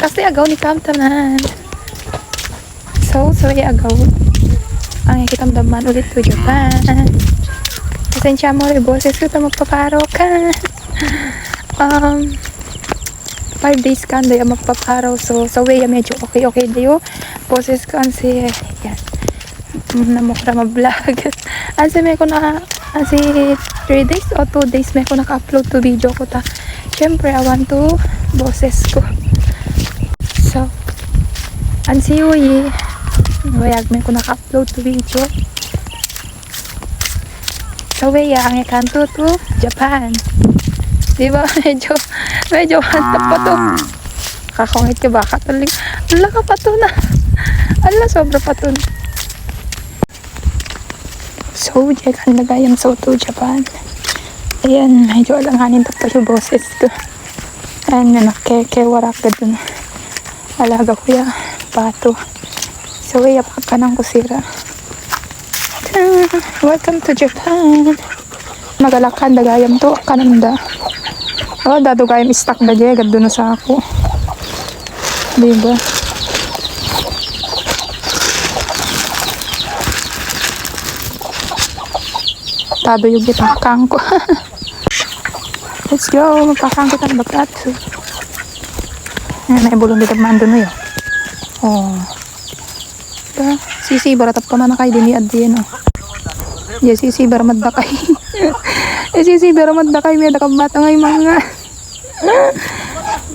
Kasi agaw ni Kamtanan. So agaw. Ang ikitamdaman ulit to Japan. Pasensya mo rin, boses ko ito magpaparo ka. 5 days ka na magpaparaw. So sa way medyo okay dayo. Boses ko ansi yan. Namukra ma-vlog. Ansi may ko na ansi 3 days o 2 days may ko naka-upload to video ko ta. Syempre I want to boses ko. So ansi uyi. Wayag may ko naka-upload to video. So way ang ikanto to Japan. Diba? Medyo hantap pa to. Kakungit ka ba? Kataling. Ala ka pa to na. Ala, sobra pa to. So, diyan ka nagayang so to Japan. Ayan, medyo alanganin to pa yung boses ko. Ayan, nakewarak ka dun. Alaga ko ya, pato. So, yapak ka ng kusira. Welcome to Japan. Magalakan, dagayam to. Kananda. Oh, dado kayong stock na dyan. Gado na sa ako. Diba? Tado yung gitapkang ko. Let's go. Magpakang kita ng bagat. Ayan, naibulong dito mando na yun. Oh. Diba? Sisi, baratap ka man na kayo din i-addiyan. Oh. Yeah, sisi, baramad na kayo. Sisi, baramad na kayo. May nakabata ngayon mga.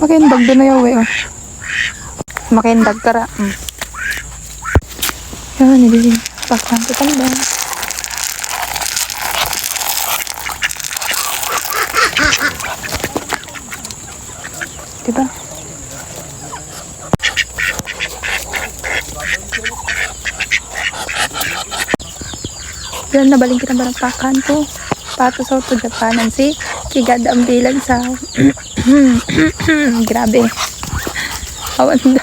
Makindag doon na yaw eh. Oh. Makindag ka ra. Yan, hindi. Pakang kita na. Diba? Yan, nabaling kita barang pakan to. Pato sa to Japanan si Kigada ang bilang sa grabe. Awan na.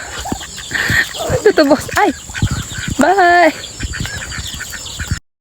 Awan na to boss. Ay! Bye!